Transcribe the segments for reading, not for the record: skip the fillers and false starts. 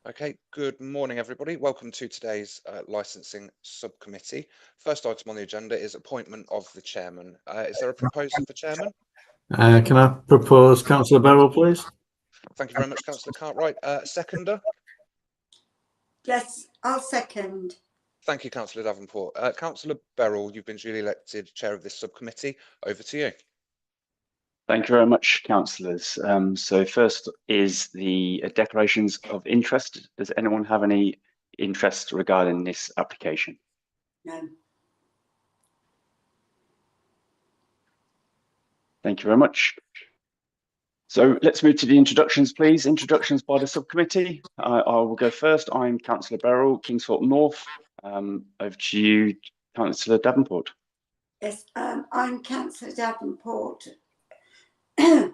Okay, good morning, everybody. Welcome to today's licensing subcommittee. First item on the agenda is appointment of the chairman. Is there a proposer for chairman? Can I propose Councillor Beryl, please? Thank you very much, Councillor Cartwright. Seconder? Yes, I'll second. Thank you, Councillor Davenport. Councillor Beryl, you've been duly elected chair of this subcommittee. Over to you. Thank you very much, councillors. So first is the declarations of interest. Does anyone have any interest regarding this application? No. Thank you very much. So let's move to the introductions, please. Introductions by the subcommittee. I will go first. I'm Councillor Beryl, Kingsthorpe North. Over to you, Councillor Davenport. Yes, I'm Councillor Davenport.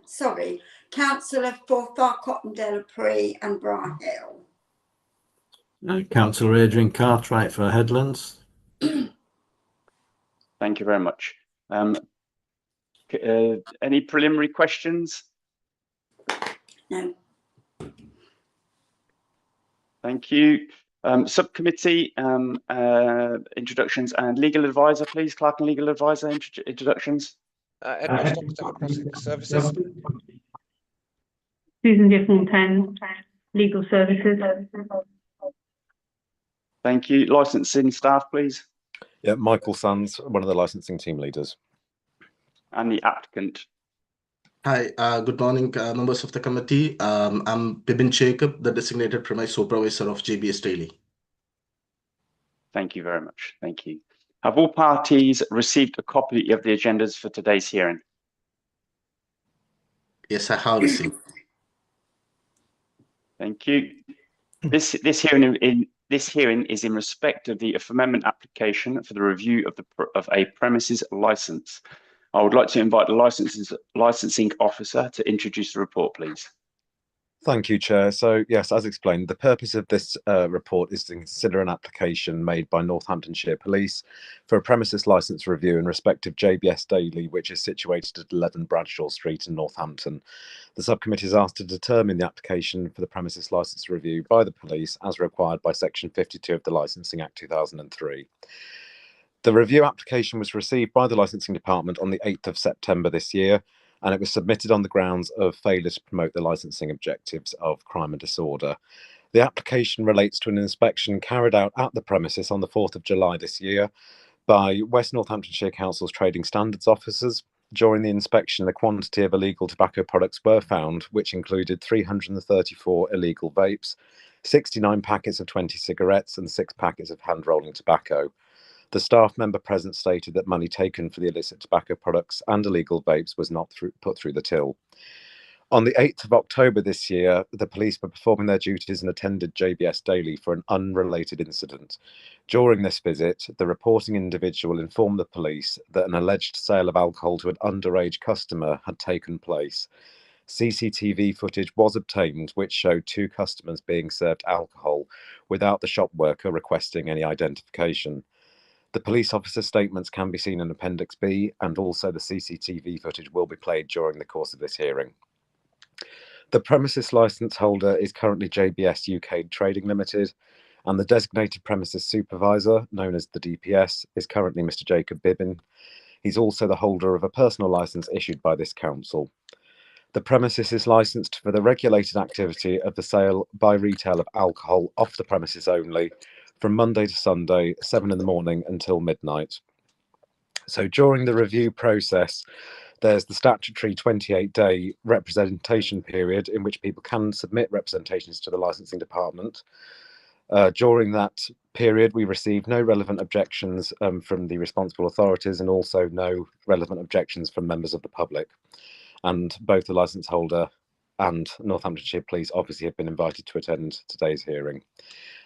Sorry, Councillor for Far Cotton Delapre and Bra Hill. Councillor Adrian Cartwright for Headlands. Thank you very much. Any preliminary questions? No. Thank you. Subcommittee introductions and legal advisor, please. Clerk and legal advisor introductions. Edward Stock, Democratic Services. Susan Diffenton, Legal Services. Thank you. Licensing staff, please. Yeah, Michael Sands, one of the licensing team leaders. And the applicant. Hi, good morning, members of the committee. I'm Bibin Jacob, the designated premise supervisor of JBS Daily. Thank you very much. Thank you. Have all parties received a copy of the agendas for today's hearing? Yes, I have received. Thank you. This hearing is in respect of the amendment application for the review of a premises license. I would like to invite the licensing officer to introduce the report, please. Thank you, Chair. So, yes, as explained, the purpose of this report is to consider an application made by Northamptonshire Police for a premises licence review in respect of JBS Daily, which is situated at 11 Bradshaw Street in Northampton. The subcommittee is asked to determine the application for the premises licence review by the police as required by Section 52 of the Licensing Act 2003. The review application was received by the Licensing Department on the 8th of September this year, and it was submitted on the grounds of failure to promote the licensing objectives of crime and disorder. The application relates to an inspection carried out at the premises on the 4th of July this year by West Northamptonshire Council's Trading Standards officers. During the inspection, the quantity of illegal tobacco products were found, which included 334 illegal vapes, 69 packets of 20 cigarettes, and 6 packets of hand-rolling tobacco. The staff member present stated that money taken for the illicit tobacco products and illegal vapes was not put through the till. On the 8th of October this year, the police were performing their duties and attended JBS Daily for an unrelated incident. During this visit, the reporting individual informed the police that an alleged sale of alcohol to an underage customer had taken place. CCTV footage was obtained, which showed 2 customers being served alcohol without the shop worker requesting any identification. The police officer statements can be seen in Appendix B, and also the CCTV footage will be played during the course of this hearing. The premises licence holder is currently JBS UK Trading Limited, and the designated premises supervisor, known as the DPS, is currently Mr. Jacob Bibin. He's also the holder of a personal licence issued by this council. The premises is licensed for the regulated activity of the sale by retail of alcohol off the premises only, from Monday to Sunday, 7 in the morning until midnight. So during the review process, there's the statutory 28-day representation period in which people can submit representations to the licensing department. During that period, we received no relevant objections from the responsible authorities, and also no relevant objections from members of the public. And both the licence holder and Northamptonshire Police obviously have been invited to attend today's hearing.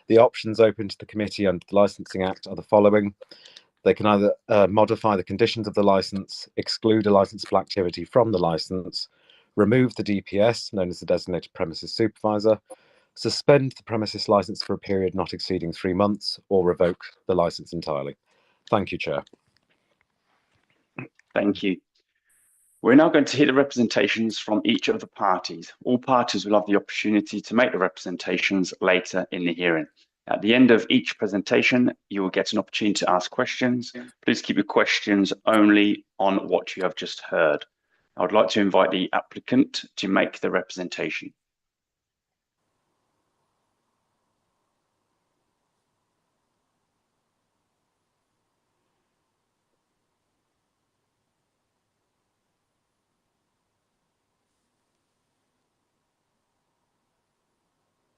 The options open to the committee under the Licensing Act are the following. They can either modify the conditions of the licence, exclude a licensable activity from the licence, remove the DPS, known as the designated premises supervisor, suspend the premises licence for a period not exceeding 3 months, or revoke the licence entirely. Thank you, Chair. Thank you. We're now going to hear the representations from each of the parties. All parties will have the opportunity to make the representations later in the hearing. At the end of each presentation, you will get an opportunity to ask questions. Please keep your questions only on what you have just heard. I would like to invite the applicant to make the representation.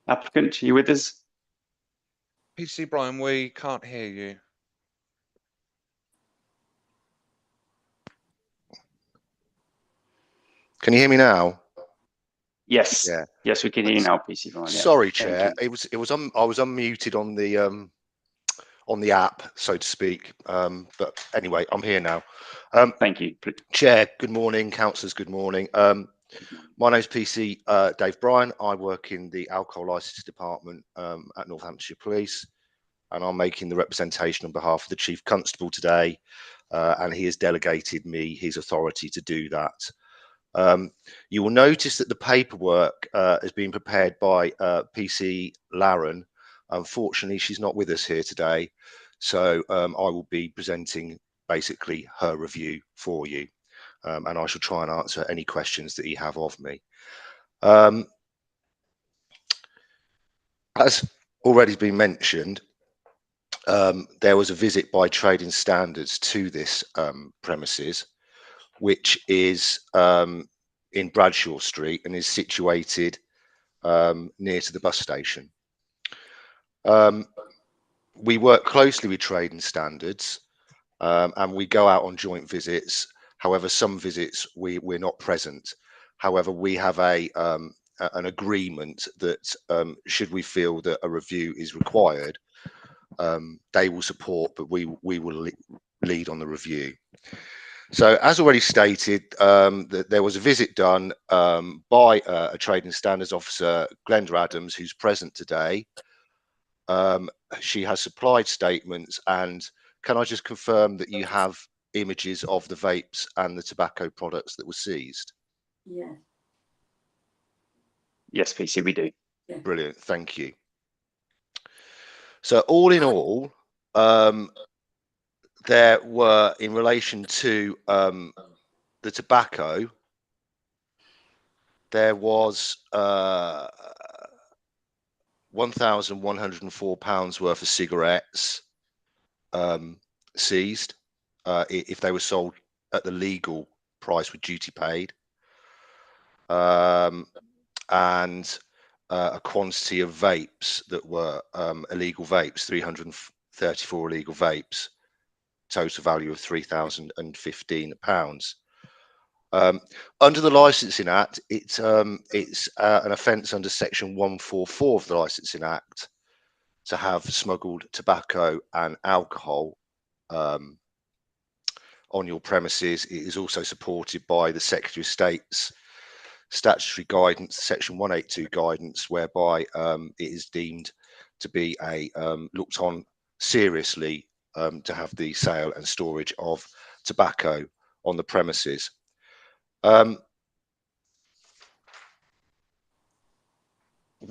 Applicant, are you with us? PC Brian, we can't hear you. Can you hear me now? Yes. Yeah. Yes, we can hear you now, PC Brian. Yeah. Sorry, Thank Chair. you. I was unmuted on the app, so to speak. But anyway, I'm here now. Thank you. Chair, good morning. Councillors, good morning. My name's PC Dave Bryan. I work in the Alcohol Licence Department at Northamptonshire Police, and I'm making the representation on behalf of the Chief Constable today, and he has delegated me his authority to do that. You will notice that the paperwork has been prepared by PC Laren. Unfortunately, she's not with us here today, so I will be presenting basically her review for you, and I shall try and answer any questions that you have of me. As already been mentioned, there was a visit by Trading Standards to this premises, which is in Bradshaw Street and is situated near to the bus station. We work closely with Trading Standards and we go out on joint visits. However, some visits we're not present. However, we have an agreement that should we feel that a review is required, they will support, but we will lead on the review. So, as already stated, that there was a visit done by a Trading Standards officer, Glenda Adams, who's present today. She has supplied statements, and can I just confirm that you have images of the vapes and the tobacco products that were seized? Yeah. Yes, PC, we do. Yeah. Brilliant, thank you. So, all in all, there were, in relation to the tobacco, there was £1,104 worth of cigarettes seized if they were sold at the legal price with duty paid, and a quantity of vapes that were illegal vapes, 334 illegal vapes, total value of £3,015. Under the Licensing Act, it's an offence under Section 144 of the Licensing Act to have smuggled tobacco and alcohol on your premises. It is also supported by the Secretary of State's statutory guidance, Section 182 guidance, whereby it is deemed to be looked on seriously to have the sale and storage of tobacco on the premises. What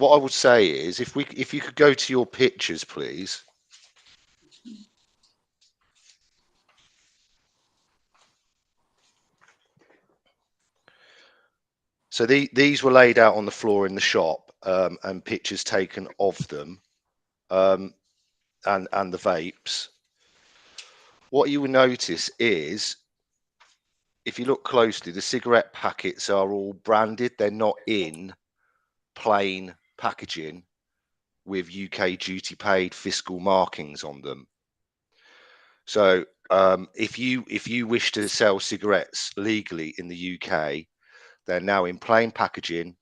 I would say is, if you could go to your pictures, please. So these were laid out on the floor in the shop, and pictures taken of them, and the vapes. What you will notice is, if you look closely, the cigarette packets are all branded. They're not in plain packaging with UK duty paid fiscal markings on them. So if you wish to sell cigarettes legally in the UK, they're now in plain packaging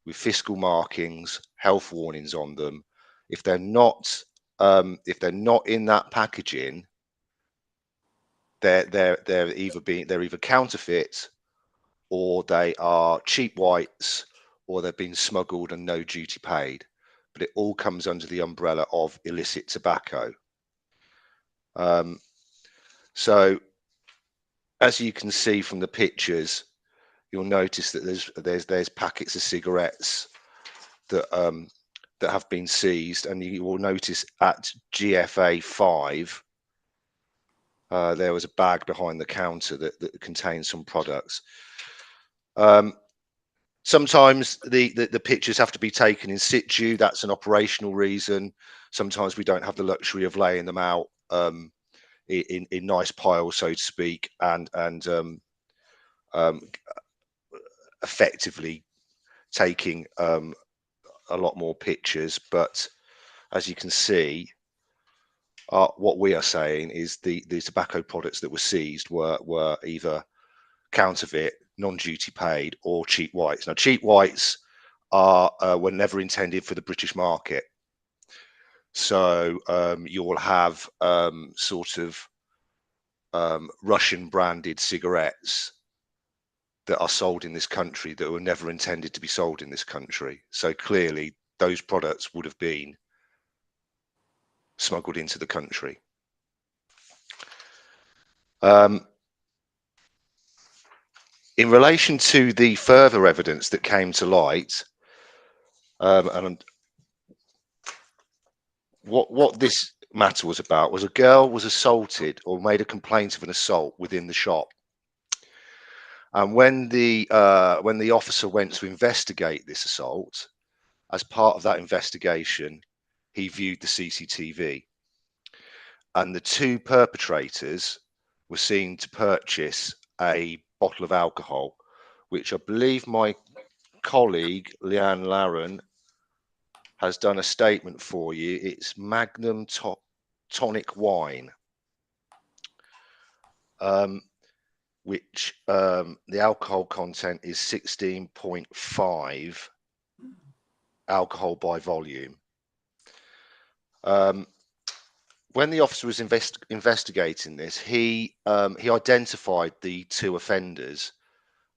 with fiscal markings, health warnings on them. If they're not in that packaging, they're either counterfeit, or they are cheap whites, or they've been smuggled and no duty paid. But it all comes under the umbrella of illicit tobacco. So, as you can see from the pictures, you'll notice that there's packets of cigarettes that that have been seized, and you will notice at GFA 5 there was a bag behind the counter that contained some products. Sometimes the pictures have to be taken in situ. That's an operational reason. Sometimes we don't have the luxury of laying them out in nice piles, so to speak, and effectively taking a lot more pictures. But as you can see, what we are saying is the tobacco products that were seized were either counterfeit, non-duty paid, or cheap whites. Now, cheap whites were never intended for the British market. So you will have sort of Russian branded cigarettes that are sold in this country that were never intended to be sold in this country. So clearly those products would have been smuggled into the country. In relation to the further evidence that came to light, and what this matter was about was a girl was assaulted or made a complaint of an assault within the shop. And when the officer went to investigate this assault, as part of that investigation, he viewed the CCTV, and the two perpetrators were seen to purchase a bottle of alcohol, which I believe my colleague Leanne Larron has done a statement for you. It's Magnum tonic wine, which the alcohol content is 16.5 alcohol by volume. When the officer was investigating this, he identified the two offenders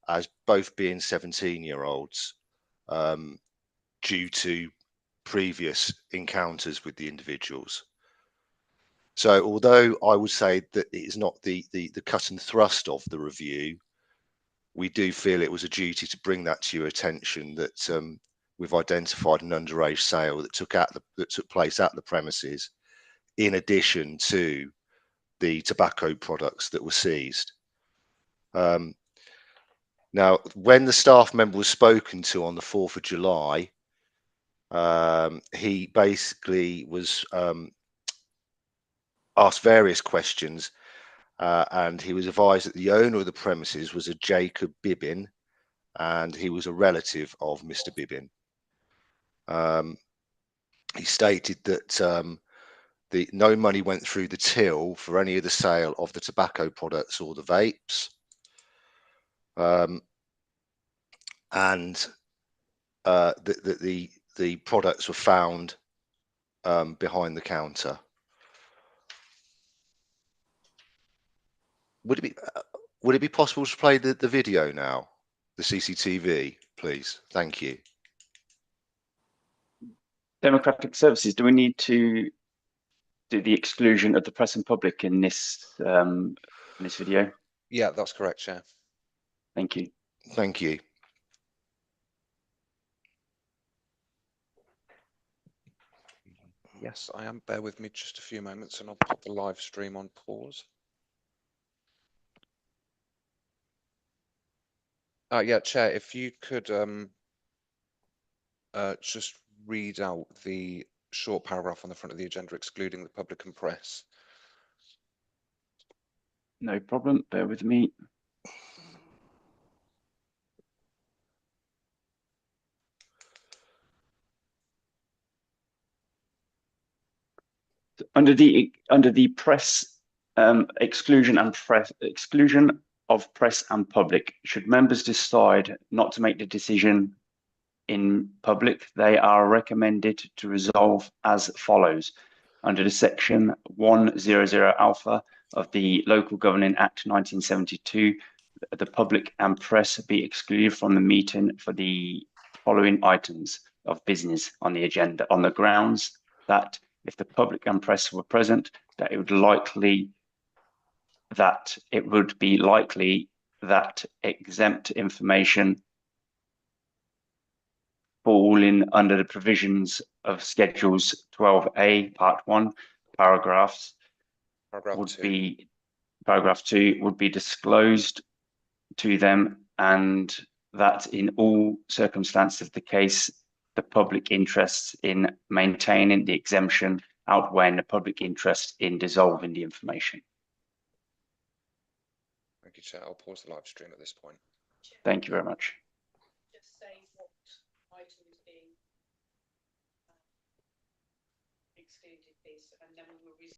as both being 17-year-olds due to previous encounters with the individuals. So although I would say that it is not the cut and thrust of the review, we do feel it was a duty to bring that to your attention, that we've identified an underage sale that took place at the premises, in addition to the tobacco products that were seized. Now, when the staff member was spoken to on the 4th of July, he basically was asked various questions, and he was advised that the owner of the premises was a Jacob Bibbin, and he was a relative of Mr. Bibbin. He stated that no money went through the till for any of the sale of the tobacco products or the vapes, and the products were found behind the counter. Would it be possible to play the video now, the CCTV, please? Thank you. Democratic Services, do we need to do the exclusion of the press and public in this video? Yeah, that's correct, Chair. Thank you. Thank you. Yes, I am. Bear with me just a few moments and I'll put the live stream on pause. Yeah, Chair, if you could just read out the short paragraph on the front of the agenda excluding the public and press. No problem. Bear with me. Under the press exclusion of press and public, should members decide not to make the decision in public, they are recommended to resolve as follows. Under the section 100 alpha of the Local Governing Act 1972, the public and press be excluded from the meeting for the following items of business on the agenda, on the grounds that if the public and press were present, that it would be likely that exempt information fall in under the provisions of Schedules 12A, Part 1, paragraphs Paragraph would 2. be, paragraph 2 would be disclosed to them, and that in all circumstances of the case, the public interest in maintaining the exemption outweighing the public interest in dissolving the information. Thank you, Chair. I'll pause the live stream at this point. Thank you very much. Just say what item is being excluded, please, and then we will